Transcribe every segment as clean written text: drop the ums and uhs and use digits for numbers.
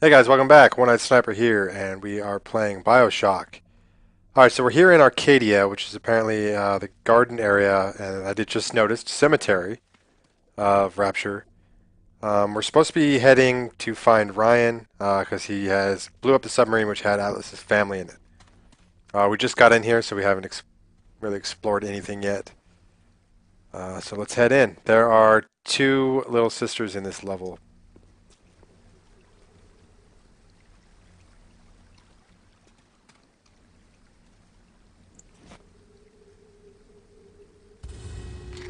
Hey guys, welcome back. One Eyed Sniper here, and we are playing Bioshock. Alright, so we're here in Arcadia, which is apparently the garden area, and I did just noticed cemetery of Rapture. We're supposed to be heading to find Ryan, because he has blew up the submarine which had Atlas's family in it. We just got in here, so we haven't really explored anything yet. So let's head in. There are two little sisters in this level.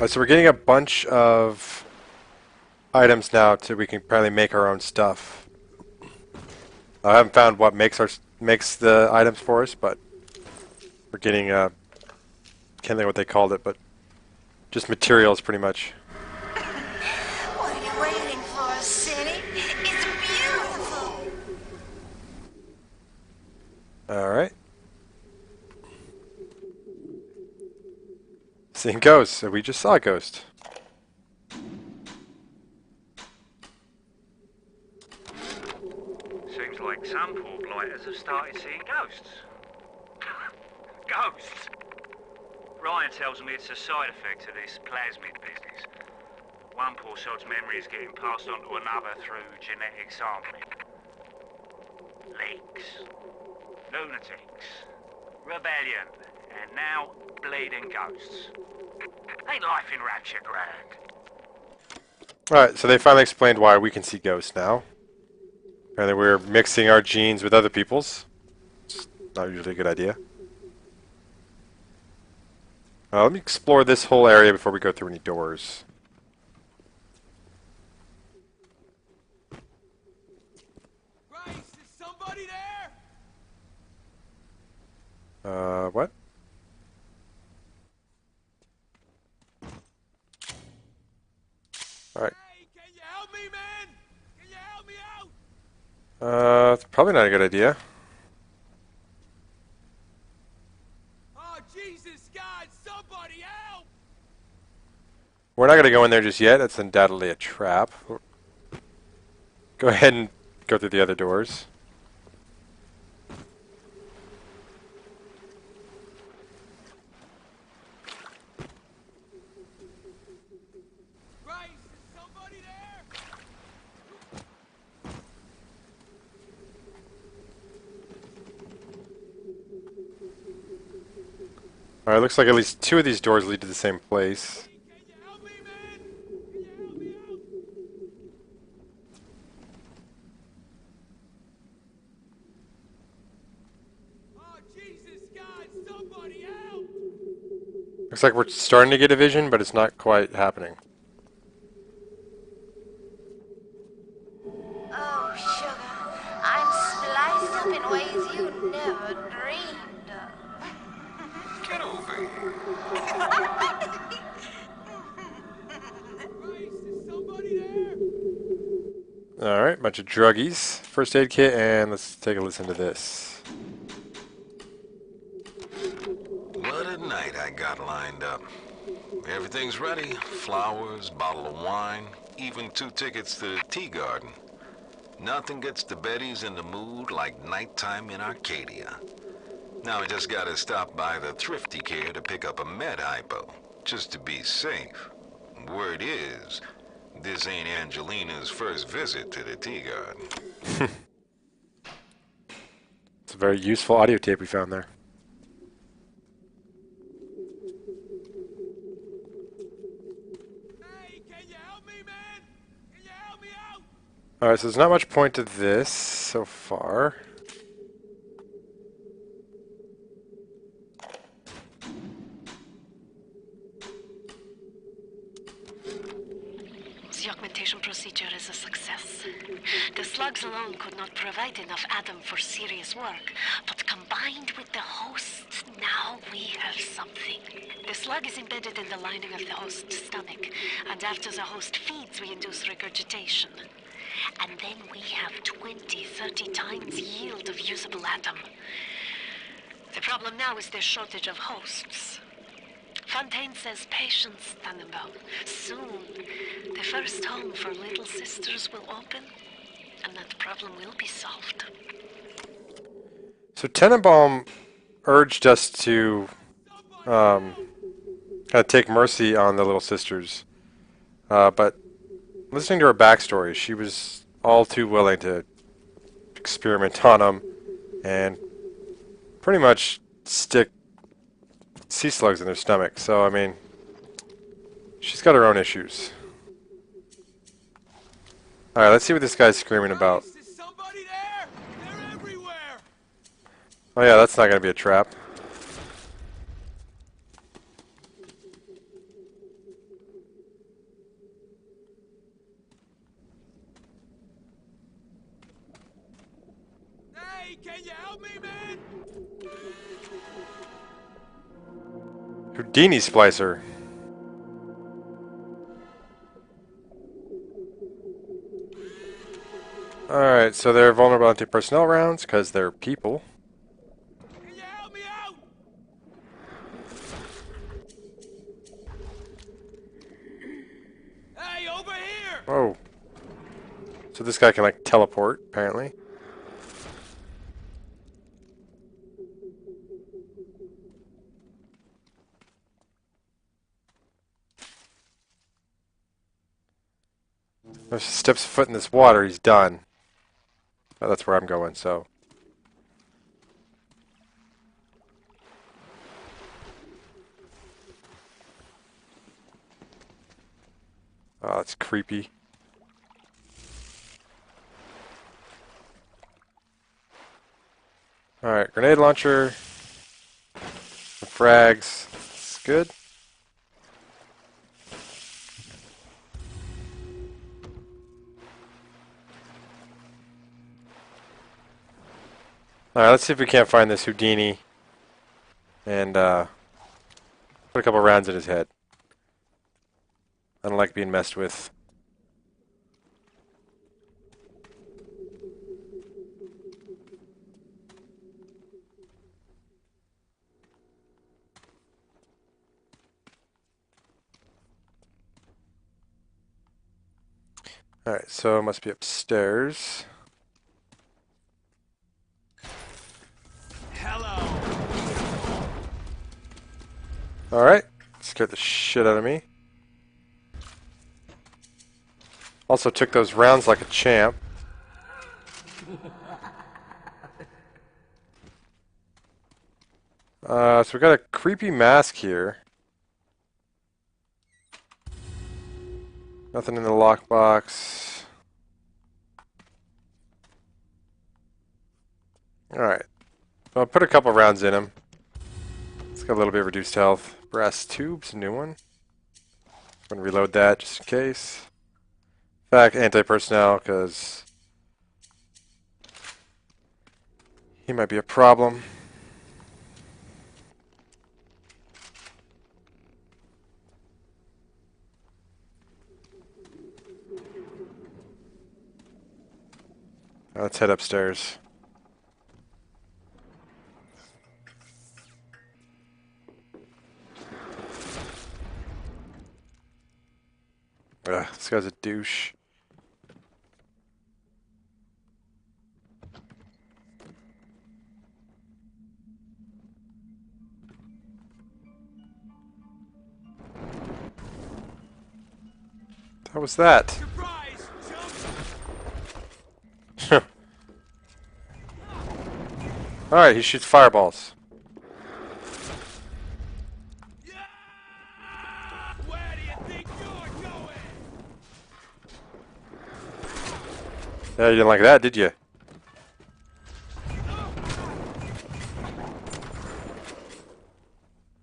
So we're getting a bunch of items now so we can probably make our own stuff. I haven't found what makes the items for us, but we're getting can't think of what they called it, but just materials pretty much. What are you waiting for, city? It's beautiful. All right. Seeing ghosts. So we just saw a ghost. Seems like some poor blighters have started seeing ghosts. Ghosts? Ryan tells me it's a side effect of this plasmid business. One poor sod's memory is getting passed on to another through genetic sampling. Leaks, lunatics, rebellion, and now bleeding ghosts. Ain't life in Rapture grand? Alright, so they finally explained why we can see ghosts now. Apparently we're mixing our genes with other people's. It's not usually a good idea. Let me explore this whole area before we go through any doors. Grace, is somebody there? What? Alright. Hey, can you help me, man? Can you help me out? It's probably not a good idea. Oh, Jesus, God, somebody help! We're not going to go in there just yet. That's undoubtedly a trap. Go ahead and go through the other doors. Grace, is somebody there? Alright, looks like at least two of these doors lead to the same place. Hey, can you help me, man? Can you help me out? Oh, Jesus, God, somebody help! Looks like we're starting to get a vision, but it's not quite happening. Oh, sugar, I'm spliced up in ways you never dreamed of. Get over here. Grace, is somebody there? Alright, bunch of druggies. First aid kit, and let's take a listen to this. What a night I got lined up. Everything's ready. Flowers, bottle of wine, even 2 tickets to the tea garden. Nothing gets the Bettys in the mood like nighttime in Arcadia. Now I just gotta stop by the Thrifty Care to pick up a med hypo, just to be safe. Word is, this ain't Angelina's first visit to the tea garden. It's a very useful audio tape we found there. Hey, can you help me, man? Can you help me out? Alright, so there's not much point to this so far. The augmentation procedure is a success. The slugs alone could not provide enough Adam for serious work, but combined with the host, now we have something. The slug is embedded in the lining of the host's stomach, and after the host feeds, we induce regurgitation. And then we have 20, 30 times yield of usable Adam. The problem now is the shortage of hosts. Fontaine says patience, Tannenbaum. Soon, the first home for little sisters will open, and that problem will be solved. So Tenenbaum urged us to kind of take mercy on the little sisters, but listening to her backstory, she was all too willing to experiment on them and pretty much stick sea slugs in their stomach. So, I mean, she's got her own issues. Alright, let's see what this guy's screaming about. Guys, is somebody there? They're everywhere. Oh yeah, that's not going to be a trap. Hey, can you help me, man? Houdini Splicer. Alright, so they're vulnerable anti-personnel rounds because they're people. Can you help me out? Hey, over here! Oh. So this guy can like teleport, apparently. If he steps foot in this water, he's done. Oh, that's where I'm going, so. Oh, that's creepy. Alright, grenade launcher. Some frags. It's good. Alright, let's see if we can't find this Houdini and put a couple rounds in his head. I don't like being messed with. Alright, so it must be upstairs. Hello. Alright, scared the shit out of me. Also took those rounds like a champ. So we got a creepy mask here. Nothing in the lockbox. Alright. I'll put a couple rounds in him. It's got a little bit of reduced health. Brass tubes, a new one. I'm gonna reload that just in case. In fact, anti-personnel, because he might be a problem. Let's head upstairs. Ugh, this guy's a douche. How was that? Surprise! Jump! Alright, he shoots fireballs. Yeah! Where do you think you're going? Yeah, you didn't like that, did you?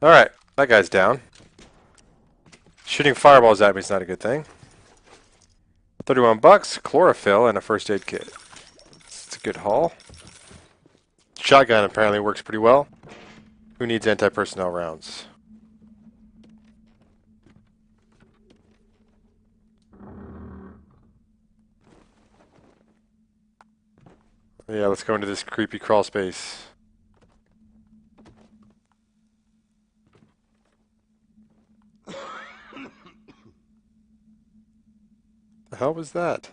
Alright, that guy's down. Shooting fireballs at me is not a good thing. 31 bucks, chlorophyll, and a first aid kit. It's a good haul. Shotgun apparently works pretty well. Who needs anti-personnel rounds? Yeah, let's go into this creepy crawl space. The hell was that?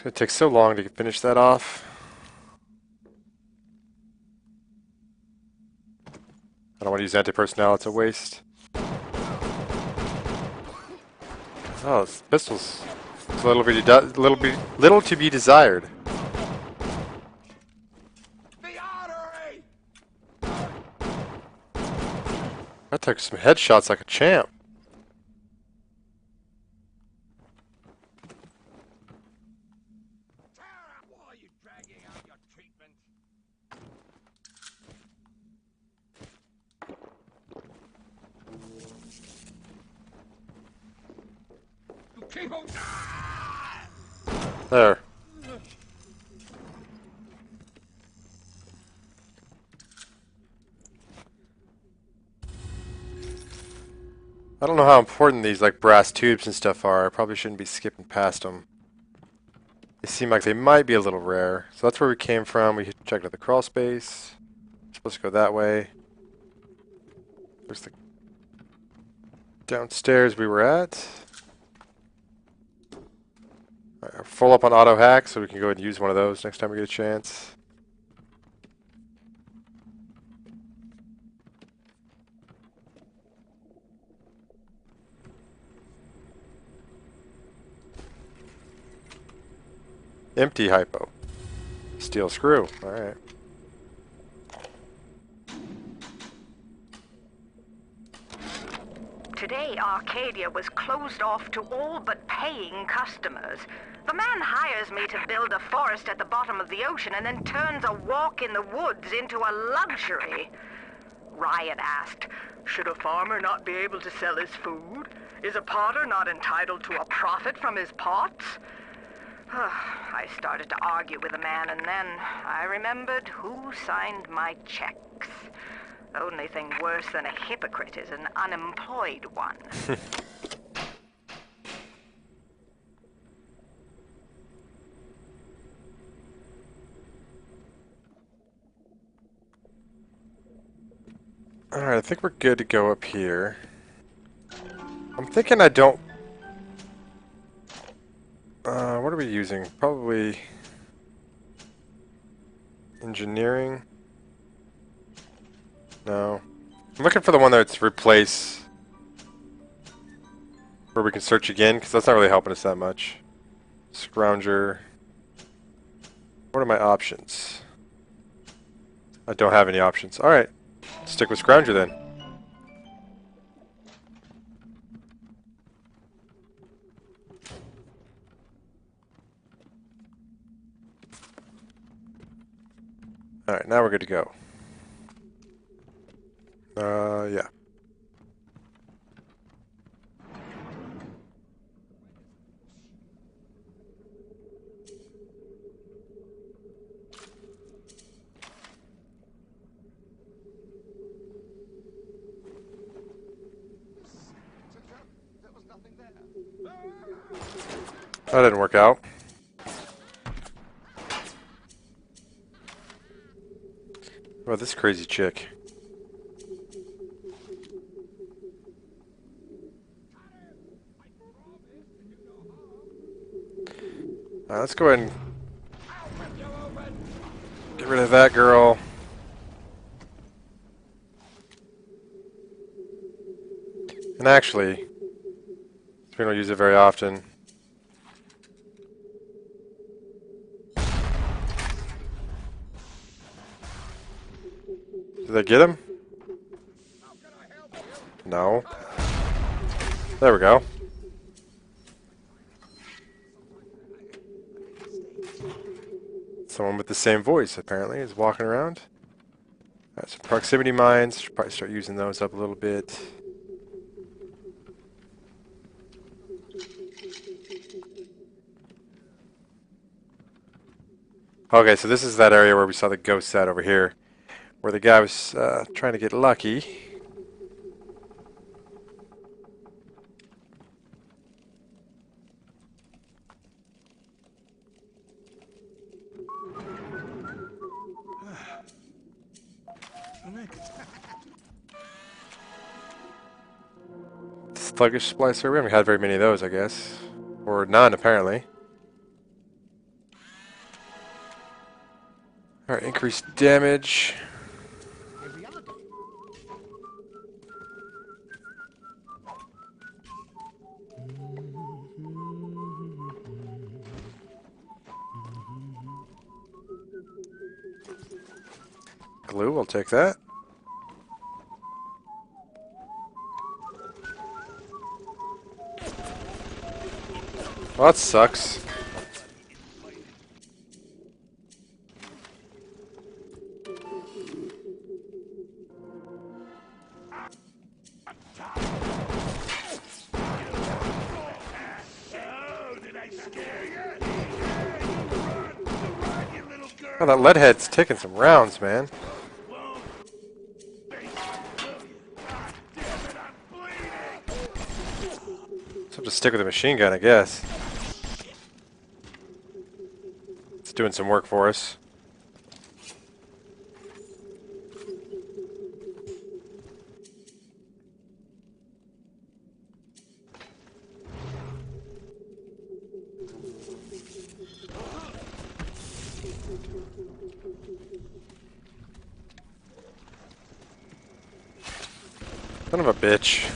It's going to take so long to finish that off. I don't want to use anti-personnel, it's a waste. Oh, this pistol's it's a little to be desired. The artery! I took some headshots like a champ. Why are you dragging out your treatment? You keep on. There. I don't know how important these like brass tubes and stuff are. I probably shouldn't be skipping past them. They seem like they might be a little rare. So that's where we came from. We checked out the crawl space. Supposed to go that way. There's the downstairs we were at. All right, full up on auto hack, so we can go ahead and use one of those next time we get a chance. Empty hypo. Steel screw. Alright. Today, Arcadia was closed off to all but paying customers. The man hires me to build a forest at the bottom of the ocean and then turns a walk in the woods into a luxury. Ryan asked, should a farmer not be able to sell his food? Is a potter not entitled to a profit from his pots? I started to argue with the man, and then I remembered who signed my checks. The only thing worse than a hypocrite is an unemployed one. Alright, I think we're good to go up here. I'm thinking I don't... what are we using? Probably... engineering? No. I'm looking for the one that's replace... where we can search again, because that's not really helping us that much. Scrounger. What are my options? I don't have any options. Alright. Stick with Scrounger then. Alright, now we're good to go. Yeah. That didn't work out. What about this crazy chick? Let's go ahead and get rid of that girl. And actually, we don't use it very often. Did I get him? No. There we go. Someone with the same voice, apparently, is walking around. Got some proximity mines. Should probably start using those up a little bit. Okay, so this is that area where we saw the ghost set over here, where the guy was trying to get lucky. Sluggish splicer. We haven't had very many of those, I guess. Or none, apparently. Alright, increased damage. Glue, I'll take that. Well, that sucks. Oh, that lead head's taking some rounds, man. So I'll just stick with the machine gun, I guess. It's doing some work for us. Son of a bitch.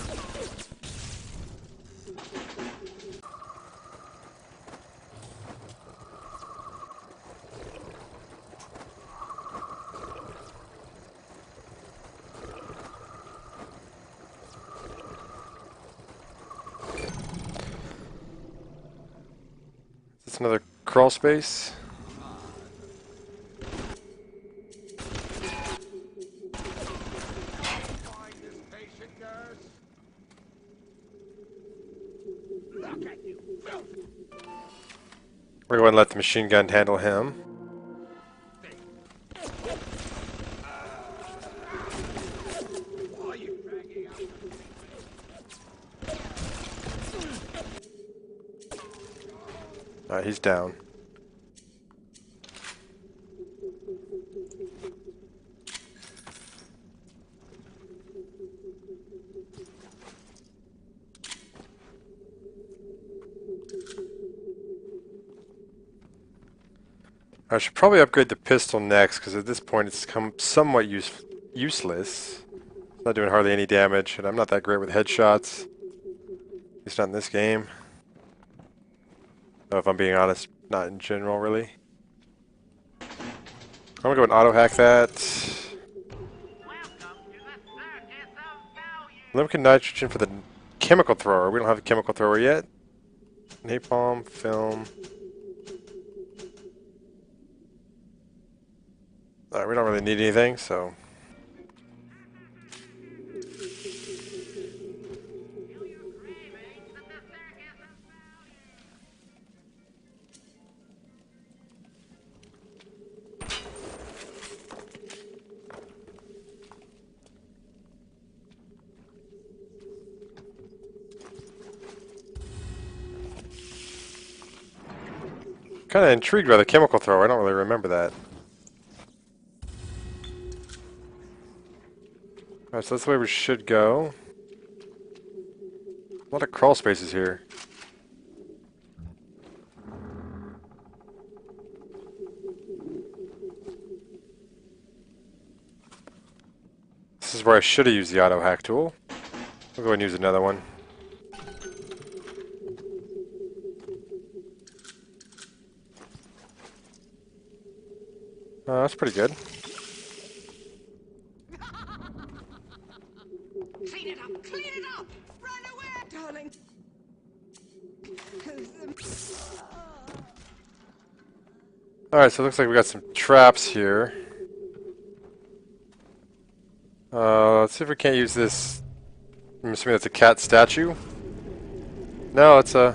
Is this another crawl space? We're going to let the machine gun handle him. Alright, he's down. I should probably upgrade the pistol next, because at this point it's become somewhat useless. It's not doing hardly any damage, and I'm not that great with headshots. At least not in this game. Though if I'm being honest, not in general, really. I'm gonna go and auto-hack that. Liquid nitrogen for the chemical thrower. We don't have a chemical thrower yet. Napalm, film. Alright, we don't really need anything, so... Kinda intrigued by the chemical thrower. I don't really remember that. Alright, so that's the way we should go. A lot of crawl spaces here. This is where I should have used the auto hack tool. We'll go and use another one. That's pretty good. Clean it up! Clean it up! Run away, darling! Alright, so it looks like we got some traps here. Let's see if we can't use this. I'm assuming that's a cat statue. No, it's a...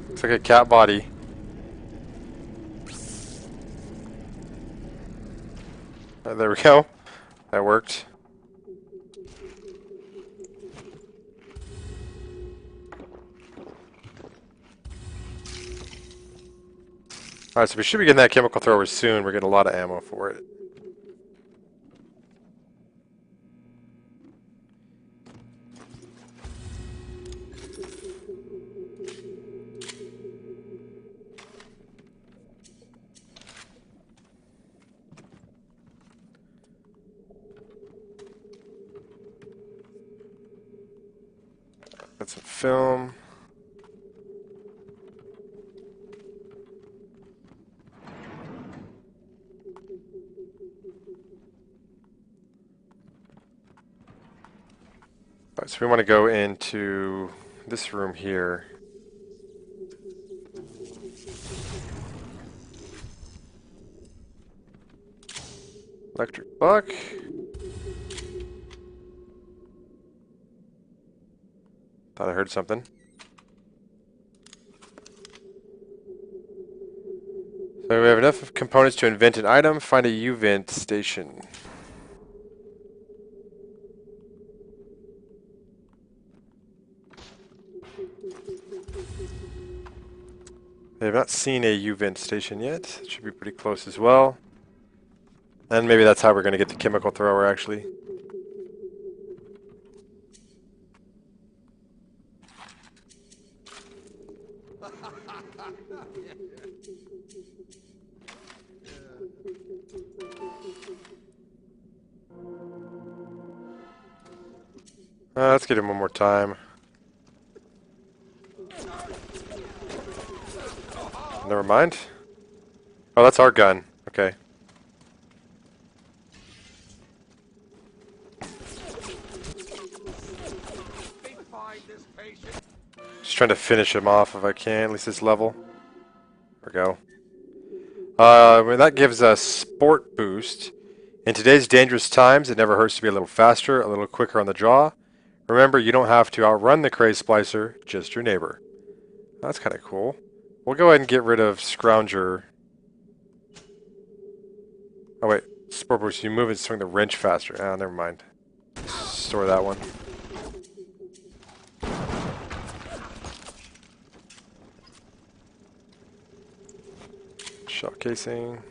Looks like a cat body. There we go. That worked. Alright, so we should be getting that chemical thrower soon. We're getting a lot of ammo for it. Got some film. Alright, so we want to go into this room here. Electric buck. Thought I heard something. So we have enough components to invent an item. Find a U-vent station. I have not seen a U-vent station yet. It should be pretty close as well. And maybe that's how we're going to get the chemical thrower, actually. Let's get him one more time. Never mind. Oh, that's our gun. Okay. Just trying to finish him off if I can, at least this level. There we go. That gives us sport boost. In today's dangerous times, it never hurts to be a little faster, a little quicker on the draw. Remember, you don't have to outrun the craze splicer, just your neighbor. That's kind of cool. We'll go ahead and get rid of Scrounger. Oh wait, sport boost, you move and swing the wrench faster. Ah, never mind. Store that one. Shell casing.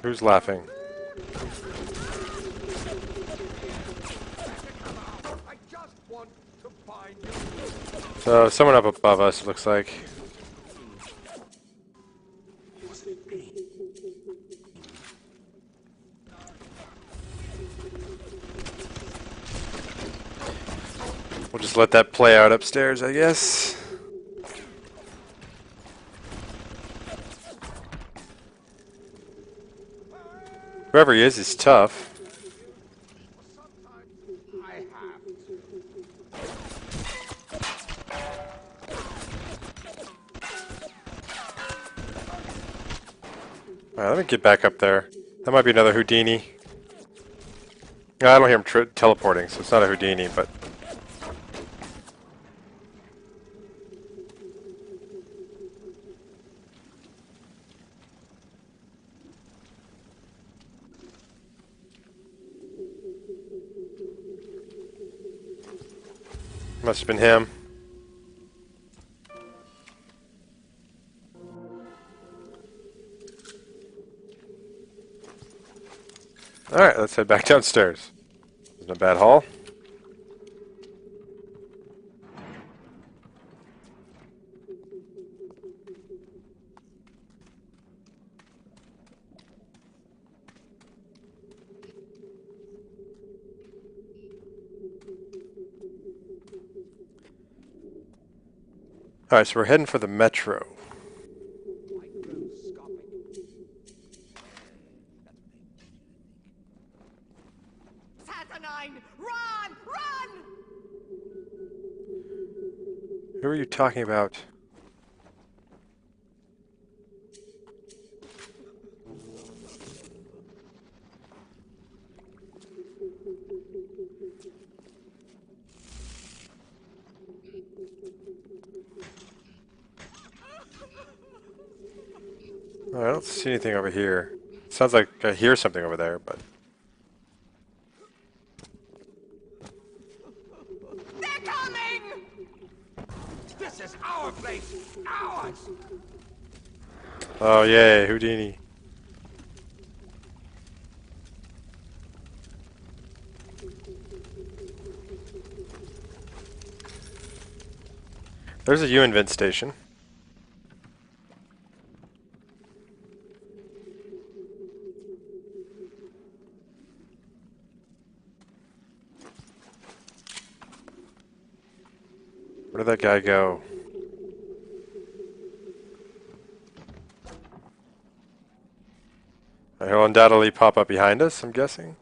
Who's laughing? So, someone up above us, it looks like. We'll just let that play out upstairs, I guess. Whoever he is tough. Alright, let me get back up there. That might be another Houdini. I don't hear him teleporting, so it's not a Houdini, but... Must have been him. Alright, let's head back downstairs. Isn't a bad haul. Alright, so we're heading for the metro. Who are you talking about? I don't see anything over here. Sounds like I hear something over there, but... They're coming! This is our place! Ours! Oh, yay, Houdini. There's a U-invent station. Where did that guy go? He'll undoubtedly pop up behind us, I'm guessing.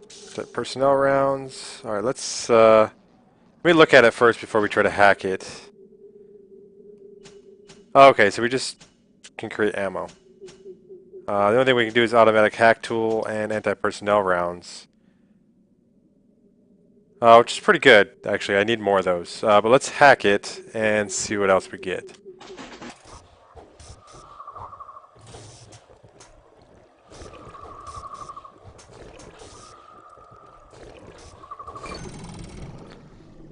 Set personnel rounds. Alright, let me look at it first before we try to hack it. Oh, okay, so we just can create ammo. The only thing we can do is automatic hack tool and anti-personnel rounds. Which is pretty good, actually. I need more of those. But let's hack it and see what else we get.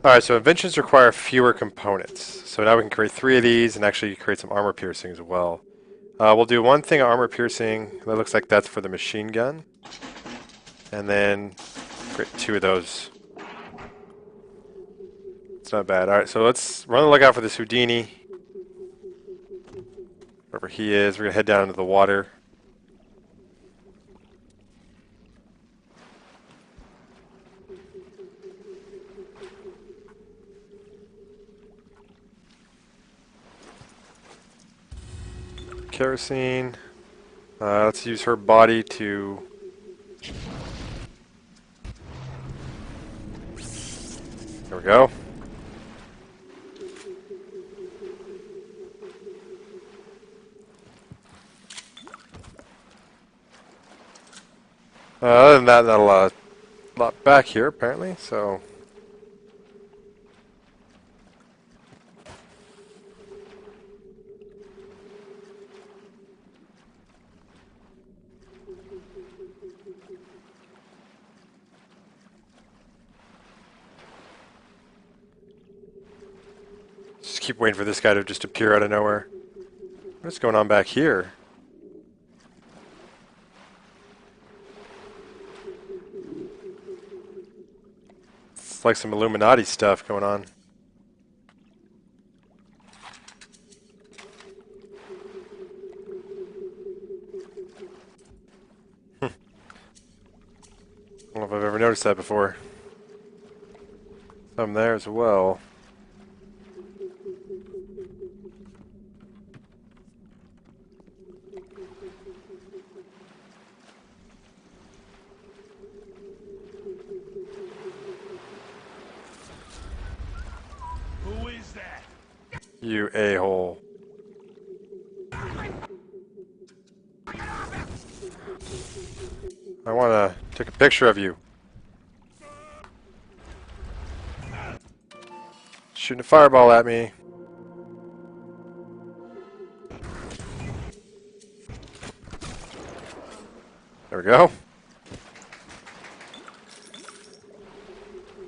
Alright, so inventions require fewer components. So now we can create 3 of these and actually create some armor piercing as well. We'll do one thing of armor piercing. That looks like that's for the machine gun. And then create 2 of those. It's not bad. Alright, so let's run the lookout for this Houdini. Wherever he is, we're going to head down into the water. Kerosene. Let's use her body to... There we go. Other than that, not a lot back here, apparently, so... Just keep waiting for this guy to just appear out of nowhere. What's going on back here? It's like some Illuminati stuff going on. I don't know if I've ever noticed that before. Some there as well. Who is that? You a-hole. I want to take a picture of you. Shooting a fireball at me. There we go.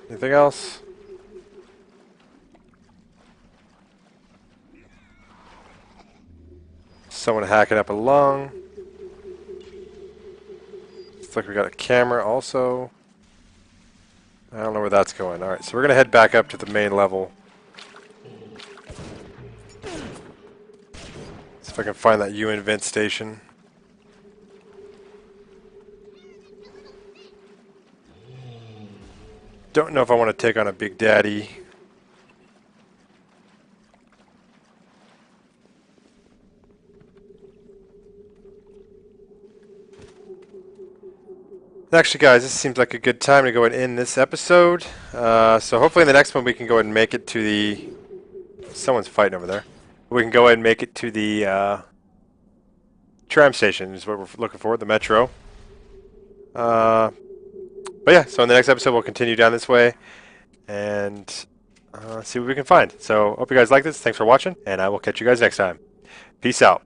Anything else? Someone hacking up a lung. Looks like we got a camera also. I don't know where that's going. Alright, so we're going to head back up to the main level. See if I can find that U-invent station. Don't know if I want to take on a Big Daddy. Actually, guys, this seems like a good time to go and end this episode. So hopefully in the next one we can go ahead and make it to the... Someone's fighting over there. We can go ahead and make it to the tram station is what we're looking for, the metro. But yeah, so in the next episode we'll continue down this way and see what we can find. So hope you guys like this. Thanks for watching, and I will catch you guys next time. Peace out.